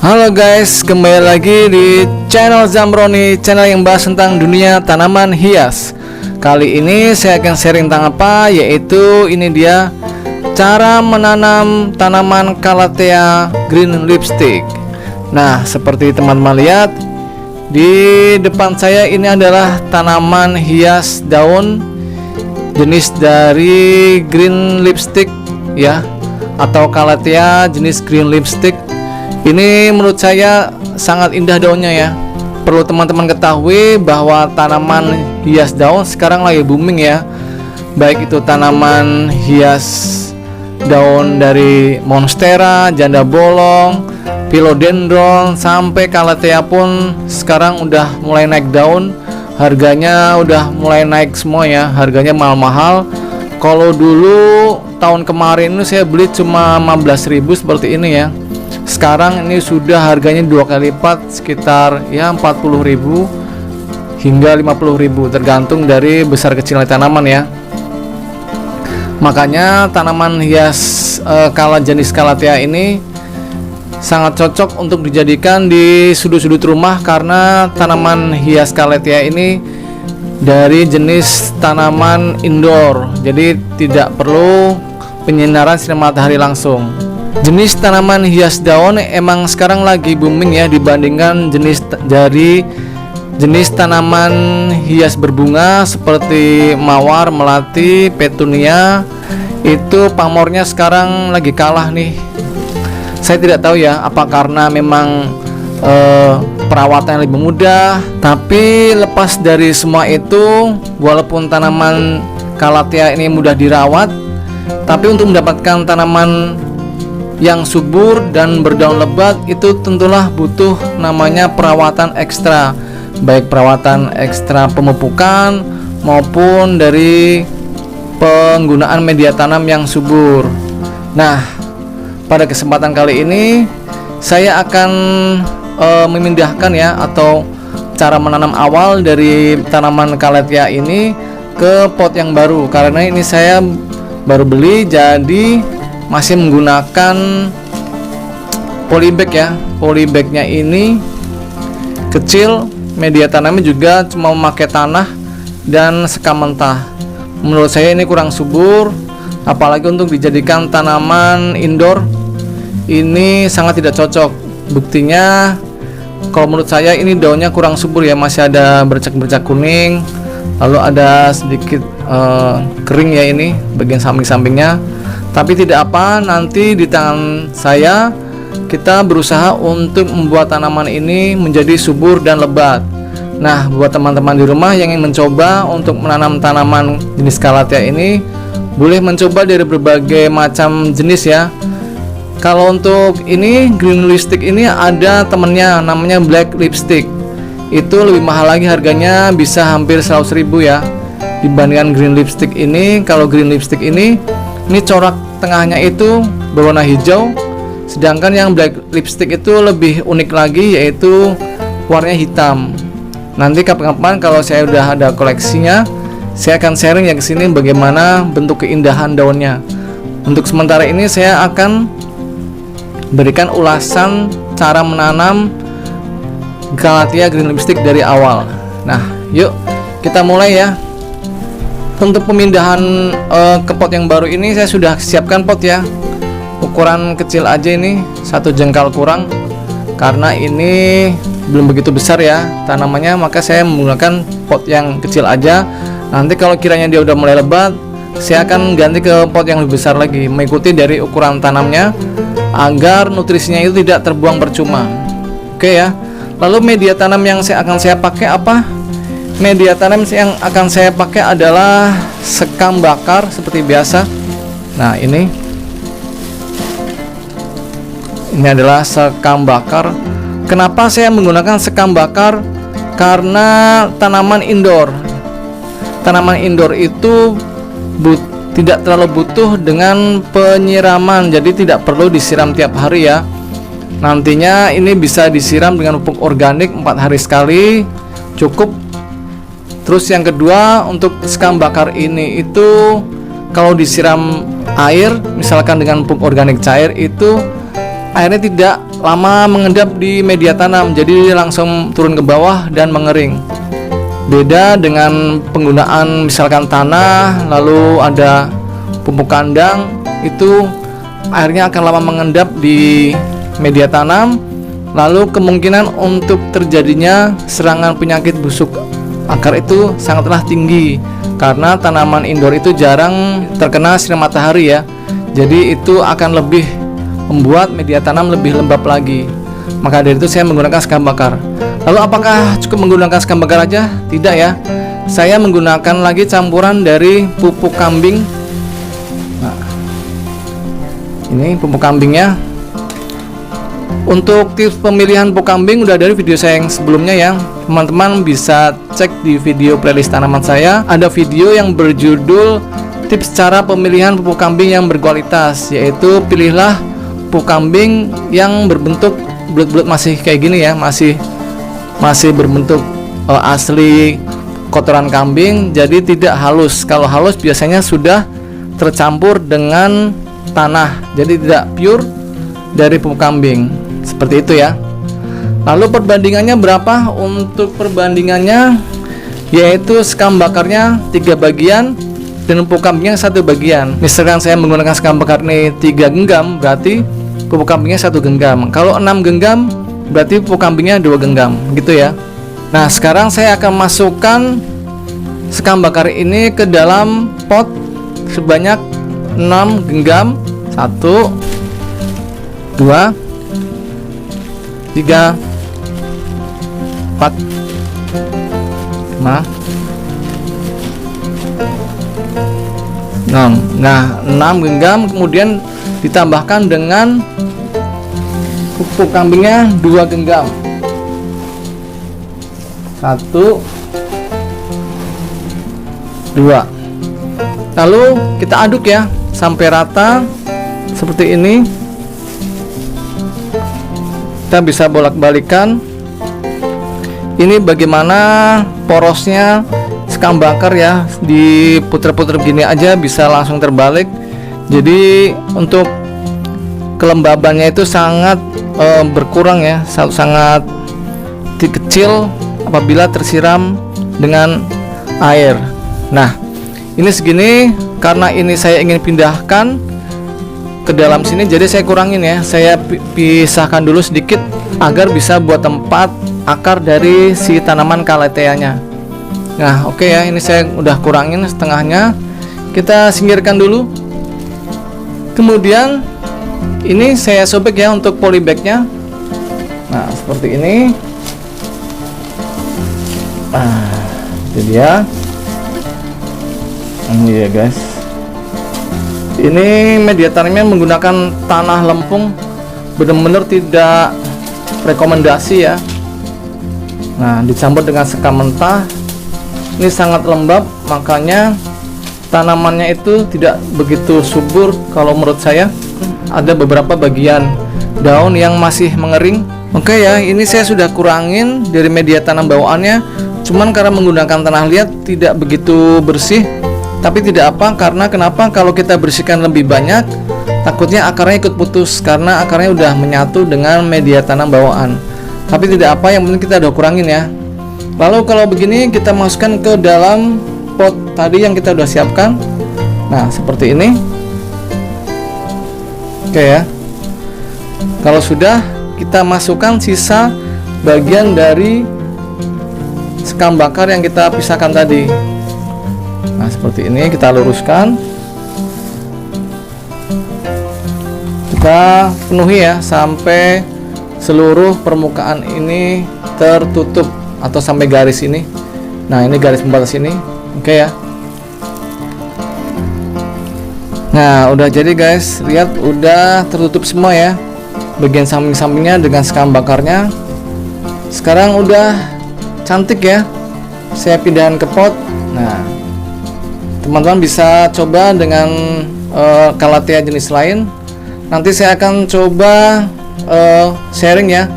Halo guys, kembali lagi di channel Zamroni, channel yang bahas tentang dunia tanaman hias. Kali ini saya akan sharing tentang apa, yaitu ini dia cara menanam tanaman Calathea green lipstick. Nah, seperti teman-teman lihat di depan saya, ini adalah tanaman hias daun jenis dari green lipstick ya, atau Calathea jenis green lipstick. Ini menurut saya sangat indah daunnya ya. Perlu teman-teman ketahui bahwa tanaman hias daun sekarang lagi booming ya. Baik itu tanaman hias daun dari monstera, janda bolong, philodendron, sampai Calathea pun sekarang udah mulai naik daun. Harganya udah mulai naik semua ya. Harganya mahal-mahal. Kalau dulu tahun kemarin itu saya beli cuma 15.000 seperti ini ya. Sekarang ini sudah harganya 2 kali lipat, sekitar ya 40.000 hingga 50.000 tergantung dari besar kecilnya tanaman ya. Makanya tanaman hias jenis Calathea ini sangat cocok untuk dijadikan di sudut-sudut rumah, karena tanaman hias Calathea ini dari jenis tanaman indoor, jadi tidak perlu penyinaran sinar matahari langsung. Jenis tanaman hias daun emang sekarang lagi booming ya, dibandingkan jenis tanaman hias berbunga seperti mawar, melati, petunia. Itu pamornya sekarang lagi kalah nih. Saya tidak tahu ya, apa karena memang perawatannya lebih mudah. Tapi lepas dari semua itu, walaupun tanaman Calathea ini mudah dirawat, tapi untuk mendapatkan tanaman yang subur dan berdaun lebat itu tentulah butuh namanya perawatan ekstra, baik perawatan ekstra pemupukan maupun dari penggunaan media tanam yang subur. Nah, pada kesempatan kali ini saya akan memindahkan ya, atau cara menanam awal dari tanaman Calathea ini ke pot yang baru, karena ini saya baru beli, jadi masih menggunakan polybag ya. Polybagnya ini kecil, media tanamnya juga cuma memakai tanah dan sekam mentah. Menurut saya ini kurang subur, apalagi untuk dijadikan tanaman indoor ini sangat tidak cocok. Buktinya kalau menurut saya ini daunnya kurang subur ya, masih ada bercak-bercak kuning, lalu ada sedikit kering ya ini bagian samping-sampingnya. Tapi tidak apa, nanti di tangan saya kita berusaha untuk membuat tanaman ini menjadi subur dan lebat. Nah, buat teman-teman di rumah yang ingin mencoba untuk menanam tanaman jenis Calathea ini, boleh mencoba dari berbagai macam jenis ya. Kalau untuk ini green lipstick ini ada temennya namanya black lipstick. Itu lebih mahal lagi, harganya bisa hampir 100.000 ya dibandingkan green lipstick ini. Kalau green lipstick ini corak tengahnya itu berwarna hijau, sedangkan yang black lipstick itu lebih unik lagi, yaitu warnanya hitam. Nanti kapan-kapan kalau saya udah ada koleksinya, saya akan sharing ya ke sini bagaimana bentuk keindahan daunnya. Untuk sementara ini saya akan berikan ulasan cara menanam Calathea green lipstick dari awal. Nah, yuk kita mulai ya. Untuk pemindahan ke pot yang baru ini saya sudah siapkan pot ya, ukuran kecil aja, ini 1 jengkal kurang, karena ini belum begitu besar ya tanamannya, maka saya menggunakan pot yang kecil aja. Nanti kalau kiranya dia udah mulai lebat, saya akan ganti ke pot yang lebih besar lagi, mengikuti dari ukuran tanamnya agar nutrisinya itu tidak terbuang percuma. Oke ya. Lalu media tanam yang akan saya pakai apa? Media tanam yang akan saya pakai adalah sekam bakar seperti biasa. Nah, ini adalah sekam bakar. Kenapa saya menggunakan sekam bakar? Karena tanaman indoor itu tidak terlalu butuh dengan penyiraman, jadi tidak perlu disiram tiap hari ya. Nantinya ini bisa disiram dengan pupuk organik 4 hari sekali, cukup. Terus yang kedua, untuk sekam bakar ini itu kalau disiram air, misalkan dengan pupuk organik cair, itu airnya tidak lama mengendap di media tanam, jadi langsung turun ke bawah dan mengering. Beda dengan penggunaan misalkan tanah lalu ada pupuk kandang, itu airnya akan lama mengendap di media tanam, lalu kemungkinan untuk terjadinya serangan penyakit busuk akar itu sangatlah tinggi karena tanaman indoor itu jarang terkena sinar matahari ya. Jadi itu akan lebih membuat media tanam lebih lembab lagi. Maka dari itu saya menggunakan sekam bakar. Lalu apakah cukup menggunakan sekam bakar aja? Tidak ya. Saya menggunakan lagi campuran dari pupuk kambing. Nah, ini pupuk kambingnya. Untuk tips pemilihan pupuk kambing udah dari video saya yang sebelumnya ya. Teman-teman bisa cek di video playlist tanaman saya. Ada video yang berjudul tips cara pemilihan pupuk kambing yang berkualitas, yaitu pilihlah pupuk kambing yang berbentuk bulat-bulat masih kayak gini ya, masih berbentuk asli kotoran kambing, jadi tidak halus. Kalau halus biasanya sudah tercampur dengan tanah, jadi tidak pure dari pupuk kambing. Seperti itu ya. Lalu perbandingannya berapa? Untuk perbandingannya yaitu sekam bakarnya 3 bagian dan pupuk kambingnya 1 bagian. Misalkan saya menggunakan sekam bakar ini 3 genggam, berarti pupuk kambingnya 1 genggam. Kalau 6 genggam berarti pupuk kambingnya 2 genggam, gitu ya. Nah, sekarang saya akan masukkan sekam bakar ini ke dalam pot sebanyak 6 genggam. 1 2 3 4 5 6. Nah, 6 genggam kemudian ditambahkan dengan pupuk kambingnya 2 genggam. 1 2. Lalu kita aduk ya sampai rata seperti ini. Kita bisa bolak-balikan. Ini bagaimana porosnya sekam bakar ya, diputer-puter begini aja bisa langsung terbalik. Jadi untuk kelembabannya itu sangat berkurang ya, sangat kecil apabila tersiram dengan air. Nah, ini segini karena ini saya ingin pindahkan ke dalam sini, jadi saya kurangin ya, saya pisahkan dulu sedikit agar bisa buat tempat akar dari si tanaman calatheanya. Nah, oke ya, ini saya udah kurangin setengahnya. Kita singkirkan dulu. Kemudian ini saya sobek ya untuk polybagnya. Nah, seperti ini. Nah, itu dia. Ini ya guys. Ini media tanamnya menggunakan tanah lempung, benar-benar tidak rekomendasi ya. Nah, dicampur dengan sekam mentah. Ini sangat lembab, makanya tanamannya itu tidak begitu subur. Kalau menurut saya ada beberapa bagian daun yang masih mengering. Oke ya, ini saya sudah kurangin dari media tanam bawaannya. Cuman karena menggunakan tanah liat tidak begitu bersih. Tapi tidak apa, karena kenapa? Kalau kita bersihkan lebih banyak, takutnya akarnya ikut putus karena akarnya udah menyatu dengan media tanam bawaan. Tapi tidak apa, yang penting kita udah kurangin ya. Lalu kalau begini kita masukkan ke dalam pot tadi yang kita udah siapkan. Nah, seperti ini. Oke ya. Kalau sudah, kita masukkan sisa bagian dari sekam bakar yang kita pisahkan tadi. Nah, seperti ini kita luruskan. Kita penuhi ya sampai seluruh permukaan ini tertutup atau sampai garis ini. Nah, ini garis pembatas ini. Oke ya. Nah, udah jadi guys. Lihat udah tertutup semua ya. Bagian samping-sampingnya dengan sekam bakarnya. Sekarang udah cantik ya. Saya pindahin ke pot. Nah, teman-teman bisa coba dengan calathea jenis lain. Nanti saya akan coba sharing ya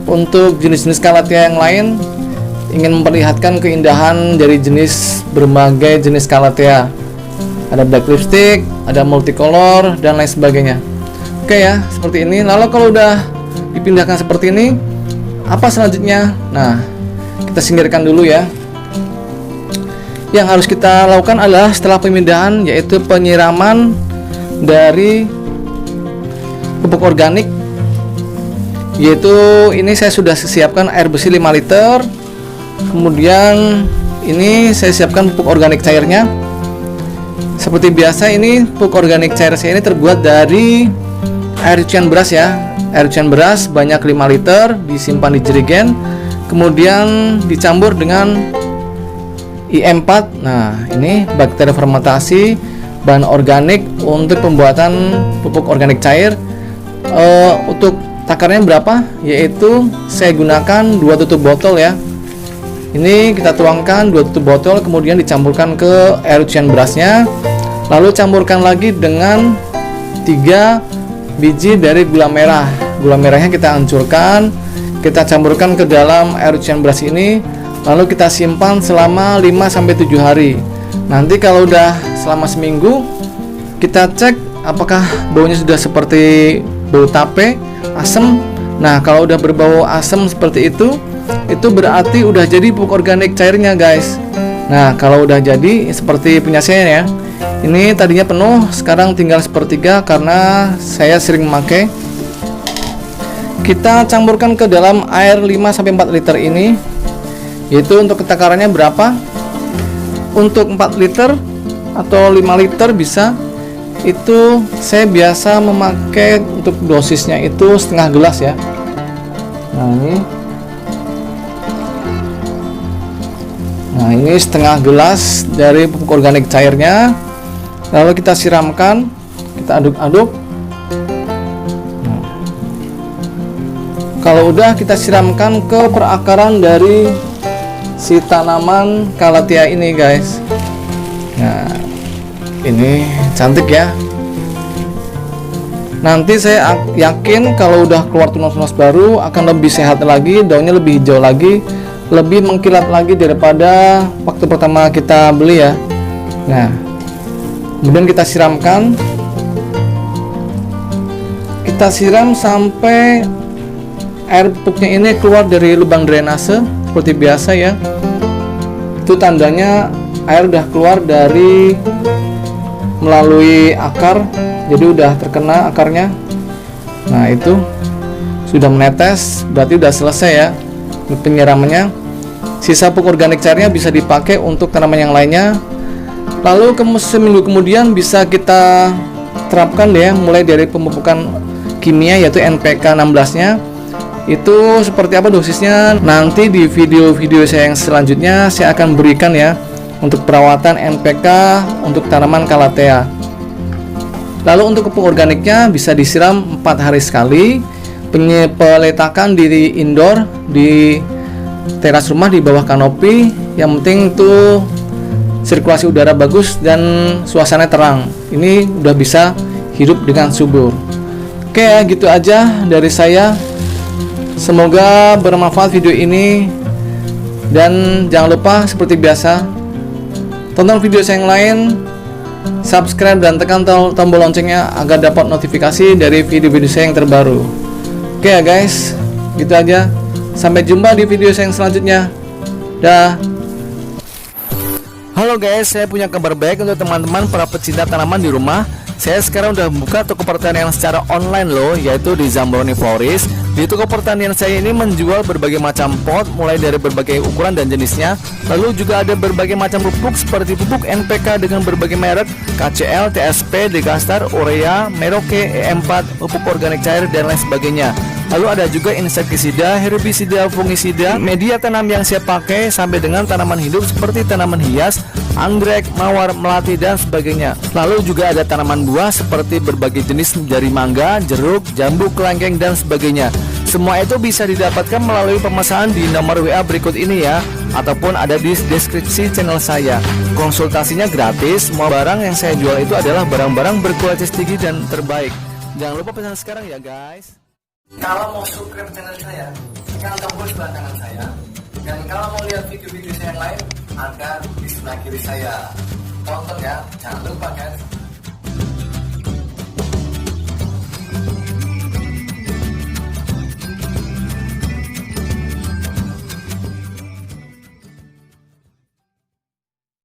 untuk jenis-jenis calathea yang lain. Ingin memperlihatkan keindahan dari jenis berbagai jenis calathea. Ada black lipstick, ada multicolor dan lain sebagainya. Oke ya, seperti ini. Lalu kalau udah dipindahkan seperti ini, apa selanjutnya? Nah, kita singkirkan dulu ya. Yang harus kita lakukan adalah setelah pemindahan, yaitu penyiraman dari pupuk organik. Yaitu ini saya sudah siapkan air bersih 5 liter. Kemudian ini saya siapkan pupuk organik cairnya. Seperti biasa, ini pupuk organik cair saya ini terbuat dari air cucian beras ya. Air cucian beras banyak 5 liter disimpan di jerigen, kemudian dicampur dengan IM4. Nah, ini bakteri fermentasi bahan organik untuk pembuatan pupuk organik cair. Untuk takarnya berapa? Yaitu saya gunakan 2 tutup botol ya. Ini kita tuangkan 2 tutup botol, kemudian dicampurkan ke air cucian berasnya. Lalu campurkan lagi dengan 3 biji dari gula merah. Gula merahnya kita hancurkan, kita campurkan ke dalam air cucian beras ini. Lalu kita simpan selama 5-7 hari. Nanti kalau udah selama seminggu, kita cek apakah baunya sudah seperti bau tape, asam. Nah, kalau udah berbau asam seperti itu berarti udah jadi pupuk organik cairnya guys. Nah, kalau udah jadi seperti punya saya ya, ini tadinya penuh, sekarang tinggal sepertiga karena saya sering memakai. Kita campurkan ke dalam air 5-4 liter ini. Yaitu untuk takarannya berapa? Untuk 4 liter atau 5 liter bisa. Itu saya biasa memakai untuk dosisnya itu setengah gelas ya. Nah ini setengah gelas dari pupuk organik cairnya. Lalu kita siramkan, kita aduk-aduk. Kalau udah, kita siramkan ke perakaran dari si tanaman calathea ini guys. Nah, ini cantik ya. Nanti saya yakin kalau udah keluar tunas-tunas baru akan lebih sehat lagi, daunnya lebih hijau lagi, lebih mengkilat lagi daripada waktu pertama kita beli ya. Nah, kemudian kita siramkan. Kita siram sampai air pupuknya ini keluar dari lubang drainase seperti biasa ya. Itu tandanya air udah keluar dari melalui akar, jadi udah terkena akarnya. Nah, itu sudah menetes, berarti udah selesai ya penyiramannya. Sisa pupuk organik cairnya bisa dipakai untuk tanaman yang lainnya. Lalu seminggu kemudian bisa kita terapkan deh, mulai dari pemupukan kimia yaitu NPK 16 nya. Itu seperti apa dosisnya, nanti di video-video saya yang selanjutnya saya akan berikan ya, untuk perawatan NPK untuk tanaman calathea. Lalu untuk pupuk organiknya bisa disiram 4 hari sekali. Peletakan di indoor, di teras rumah di bawah kanopi. Yang penting tuh sirkulasi udara bagus dan suasana terang. Ini udah bisa hidup dengan subur. Oke ya, gitu aja dari saya. Semoga bermanfaat video ini. Dan jangan lupa seperti biasa, tonton video saya yang lain, subscribe dan tekan tombol loncengnya agar dapat notifikasi dari video-video saya yang terbaru. Oke ya guys, gitu aja. Sampai jumpa di video saya yang selanjutnya. Dah. Halo guys, saya punya kabar baik untuk teman-teman para pecinta tanaman di rumah. Saya sekarang udah membuka toko pertanian secara online loh, yaitu di Zambroni Florist. Di toko pertanian saya ini menjual berbagai macam pot, mulai dari berbagai ukuran dan jenisnya. Lalu juga ada berbagai macam pupuk seperti pupuk NPK dengan berbagai merek, KCL, TSP, Degastar, Urea, Merauke, EM4, pupuk organik cair dan lain sebagainya. Lalu ada juga insektisida, herbisida, fungisida, media tanam yang saya pakai sampai dengan tanaman hidup seperti tanaman hias, anggrek, mawar, melati dan sebagainya. Lalu juga ada tanaman buah seperti berbagai jenis dari mangga, jeruk, jambu, kelengkeng dan sebagainya. Semua itu bisa didapatkan melalui pemesanan di nomor WA berikut ini ya, ataupun ada di deskripsi channel saya. Konsultasinya gratis. Semua barang yang saya jual itu adalah barang-barang berkualitas tinggi dan terbaik. Jangan lupa pesan sekarang ya guys. Kalau mau subscribe channel saya, tekan tombol sebelah kanan saya. Dan kalau mau lihat video-video saya yang lain, ada di sebelah kiri saya. Tonton ya, jangan lupa guys.